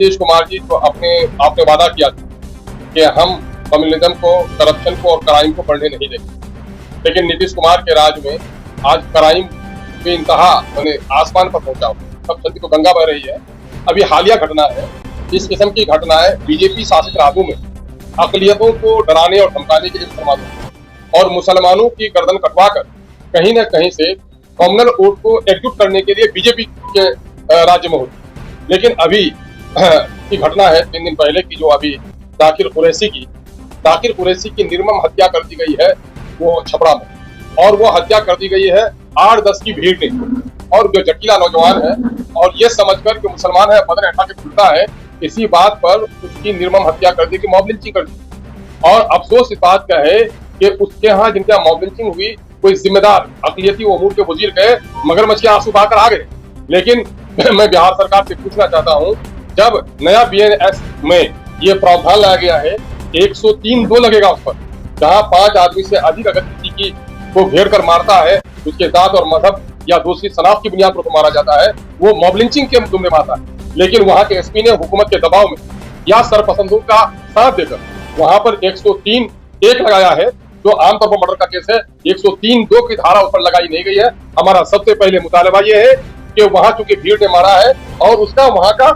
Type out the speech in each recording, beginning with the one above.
नीतीश कुमार जी तो आपने वादा किया था कि हम कम्युनिज्म को, करप्शन को और क्राइम को बढ़ने नहीं देंगे, लेकिन नीतीश कुमार के राज में आज क्राइम की इंतहा मैंने आसमान पर पहुंचा हुआ, सब चलती तो गंगा बह रही है। अभी हालिया घटना है, इस किस्म की घटनाएं बीजेपी शासित राज्यों में अकलियतों को डराने और धमकाने के लिए इस्तेमाल होती और मुसलमानों की गर्दन कटवाकर कहीं न कहीं से कम्युनल वोट को एकजुट करने के लिए बीजेपी के राज्य में होती। लेकिन अभी की घटना है 3 दिन पहले की, जो अभी जाकिर कुरैशी की निर्मम हत्या कर दी गई है वो छपरा में, और वो हत्या कर दी गई है 8-10 की भीड़ ने, और जो जटीला नौजवान है और ये समझकर कि मुसलमान है बदन हटा के खुलता है, इसी बात पर उसकी निर्मम हत्या कर दी कि मॉब लिंचिंग कर दी। और अफसोस इस बात का है कि उसके यहाँ जिनके यहाँ मॉब लिंचिंग हुई कोई जिम्मेदार अकलियती उमूर के वजीर गए मगरमच्छ के आंसू बहाकर आ गए। लेकिन मैं बिहार सरकार से पूछना चाहता हूँ, जब नया BNS में ये प्रावधान लाया गया है 103(2) लगेगा उस पर, जहाँ 5 आदमी से अधिक अगर किसी की को घेर कर मारता है, उसके जात और मजहब या दूसरी शनाख्त की बुनियाद पर मारा जाता है, वो मॉब लिंचिंग के जुम्मे में आता है। लेकिन वहाँ के SP ने हुकूमत के दबाव में या सरपसंदों का साथ देकर वहाँ पर 103(1) लगाया है, जो आमतौर पर मर्डर का केस है। 103(2) की धारा उस पर लगाई नहीं गई है। हमारा सबसे पहले मुतालबा ये है कि वहाँ चूंकि भीड़ ने मारा है और उसका वहाँ का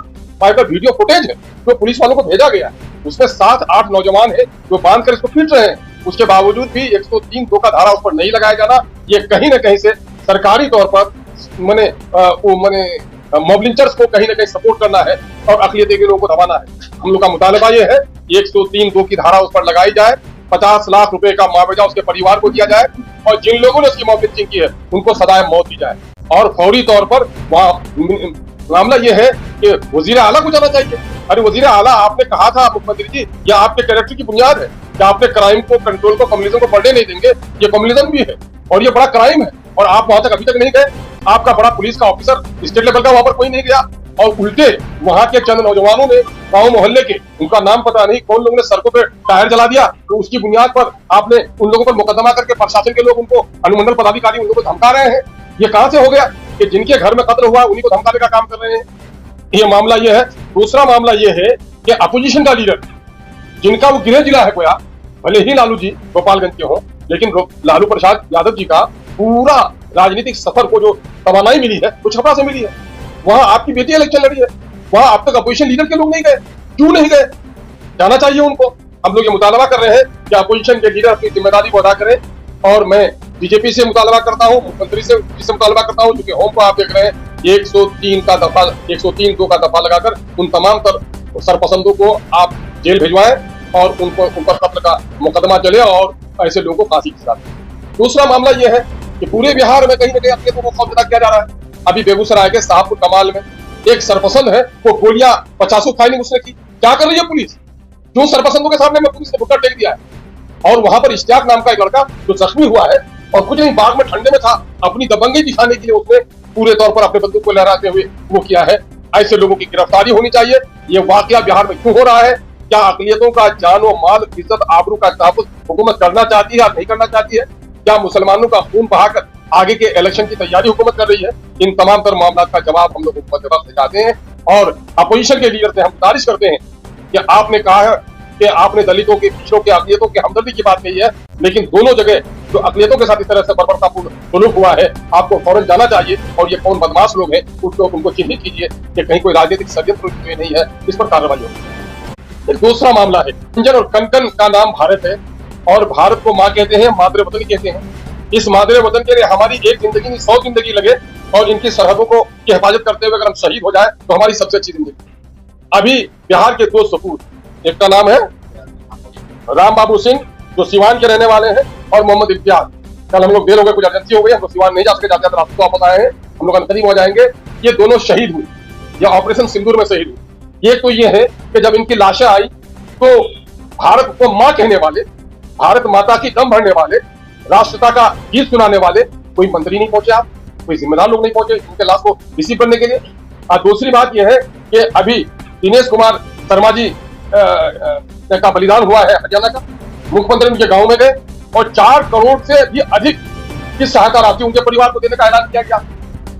वीडियो फुटेज है जो पुलिस वालों को भेजा गया है, उसमें 7-8 नौजवान है जो बांध कर इसको पीट रहे हैं। उसके बावजूद भी 103(2) का धारा उस पर नहीं लगाया जाना, ये कहीं न कहीं से सरकारी तौर पर मॉब लिंचर्स को कहीं न कहीं सपोर्ट करना है और अकलियती के लोगों को दबाना है। हम लोग का मुतालबा ये है 103(2) की धारा उस पर लगाई जाए, 50 लाख रुपए का मुआवजा उसके परिवार को दिया जाए, और जिन लोगों ने उसकी मॉब लिंचिंग की है उनको सजाए मौत दी जाए। और फौरी तौर पर वहाँ मामला ये है कि वजीर आला को जाना चाहिए। अरे वजीर आला, आपने कहा था मुख्यमंत्री जी, या आपके कैरेक्टर की बुनियाद है कि आपने क्राइम को, कंट्रोल को, कम्युनिज्म को बढ़ने नहीं देंगे। ये कम्युनिज्म भी है और ये बड़ा क्राइम है, और आप वहां तक अभी तक नहीं गए। आपका बड़ा पुलिस का ऑफिसर स्टेट लेवल का वहां पर कोई नहीं गया, और उल्टे वहां के चंद नौजवानों ने गाँव मोहल्ले के, उनका नाम पता नहीं कौन लोगों ने सड़कों पे टायर जला दिया, तो उसकी बुनियाद पर आपने उन लोगों पर मुकदमा करके प्रशासन के लोग, उनको अनुमंडल पदाधिकारी उन लोगों को धमका रहे हैं। ये कहां से हो गया कि जिनके घर में कत्ल हुआ उन्हीं को धमकाने का काम कर रहे हैं? ये मामला ये है। दूसरा मामला ये है कि अपोजिशन का लीडर जिनका वो गृह जिला है गोया, भले ही लालू जी गोपालगंज के हो, लेकिन लालू प्रसाद यादव जी का पूरा राजनीतिक सफर को जो तवानाई मिली है वो छपरा से मिली है। वहां आपकी बेटी इलेक्शन लड़ी है, वहां अब तक अपोजिशन लीडर के लोग नहीं गए। क्यों नहीं गए? जाना चाहिए उनको। हम लोग ये मुतालबा कर रहे हैं कि अपोजिशन के लीडर अपनी जिम्मेदारी को अदा करें, और मैं बीजेपी से मुतालबा करता हूं, मुख्यमंत्री से मुतालबा करता हूं, क्योंकि होम को आप देख रहे हैं 103(2) का दफा लगाकर उन तमाम सरपसंदों को आप जेल भिजवाएं और उन पर कत्ल का मुकदमा चले और ऐसे लोगों को फांसी की सजा दें। दूसरा मामला यह है कि पूरे बिहार में कहीं न कहीं अकलियतों को खौफजदा किया जा रहा है। अभी बेगूसराय के साहबपुर कमाल में एक सरपसंद है, वो गोलियां 50 फायरिंग उसने की। क्या कर रही है पुलिस? क्यों सरपसंदों के सामने में पुलिस ने घुटना टेक दिया है? और वहां पर इश्तियाक नाम का एक लड़का जो जख्मी हुआ है और कुछ नहीं, बाग में ठंडे में था, अपनी दबंगी दिखाने के लिए उसने पूरे तौर पर अपने बंदूक को लहराते हुए वो किया है। ऐसे लोगों की गिरफ्तारी होनी चाहिए। ये वाकया बिहार में क्यों हो रहा है? क्या अकलियतों का जान व माल, इज्जत, आबरू का तहफ्फुज़ हुकूमत करना चाहती है या नहीं करना चाहती है? क्या मुसलमानों का खून बहाकर आगे के इलेक्शन की तैयारी हुकूमत कर रही है? इन तमाम तर मामला का जवाब हम लोग हुकूमत से चाहते हैं, और अपोजिशन के लीडर से हम गुजारिश करते हैं कि आपने कहा है कि आपने दलितों के, पिछड़ों के, अकलियतों के हमदर्दी की बात कही है, लेकिन दोनों जगह जो अकलियतों के साथ इस तरह से बर्बरतापूर्ण सलूक हुआ है, आपको फौरन जाना चाहिए, और ये कौन बदमाश लोग हैं उनको चिन्हित कीजिए कि कहीं कोई राजनीतिक षड्यंत्र नहीं है, इस पर कार्रवाई हो। दूसरा मामला है कंचन और कनकन का नाम भारत है, और भारत को माँ कहते हैं, मादरे वतन कहते हैं। इस मादरे वतन के लिए हमारी एक जिंदगी नहीं 100 जिंदगी लगे, और इनकी सरहदों को की हिफाजत करते हुए अगर हम शहीद हो जाए तो हमारी सबसे अच्छी जिंदगी। अभी बिहार के 2 सपूत, एक का नाम है राम बाबू सिंह जो सिवान के रहने वाले हैं, और मोहम्मद इम्तियाज। कल हम लोग देर हो गए, कुछ अर्जेंसी हो गई, हम लोग सिवान नहीं जा सके, जाते रास्ते वापस आए हैं, हम लोग करीब हो जाएंगे। ये दोनों शहीद हुए, या ऑपरेशन सिंदूर में शहीद हुए। ये तो ये है कि जब इनकी लाशें आई तो भारत को माँ कहने वाले, भारत माता की दम भरने वाले, राष्ट्रपिता का गीत सुनाने वाले कोई मंत्री नहीं पहुंचे, आप कोई जिम्मेदार लोग नहीं पहुंचे इनके लाश को रिसीव करने के लिए। और दूसरी बात यह है कि अभी दिनेश कुमार शर्मा जी का बलिदान हुआ है हरियाणा का। मुख्यमंत्री उनके गांव में गए और 4 करोड़ से भी अधिक की सहायता राशि उनके परिवार को देने का ऐलान किया गया।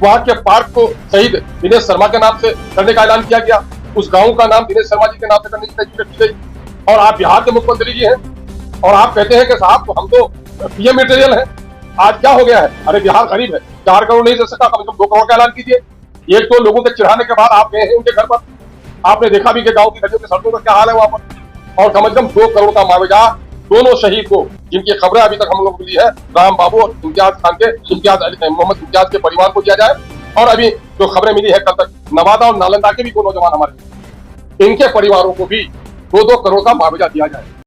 वहां के पार्क को शहीद दिनेश शर्मा के नाम से करने का ऐलान किया गया। उस गांव का नाम दिनेश शर्मा जी के नाम से करने की तजवीज की गई। और आप बिहार के मुख्यमंत्री जी हैं और आप कहते हैं कि साहब तो हम तो पीएम मटेरियल है। आज क्या हो गया है? अरे बिहार गरीब है, 4 करोड़ नहीं दे सकता, कम से कम 2 करोड़ का ऐलान कीजिए। एक तो लोगों के चिढ़ाने के बाद आप गए हैं उनके घर पर, आपने देखा भी कि गांव की गलियों की सड़कों का क्या हाल है वहां पर। और कम से कम 2 करोड़ का मुआवजा दोनों शहीद को, जिनकी खबरें अभी तक हम लोग मिली है, राम बाबू और इम्तियाज खान के मोहम्मद इम्तियाज के परिवार को दिया जाए। और अभी जो खबरें मिली है कल तक नवादा और नालंदा के भी 2 नौजवान हमारे, इनके परिवारों को भी 2-2 करोड़ का मुआवजा दिया जाए।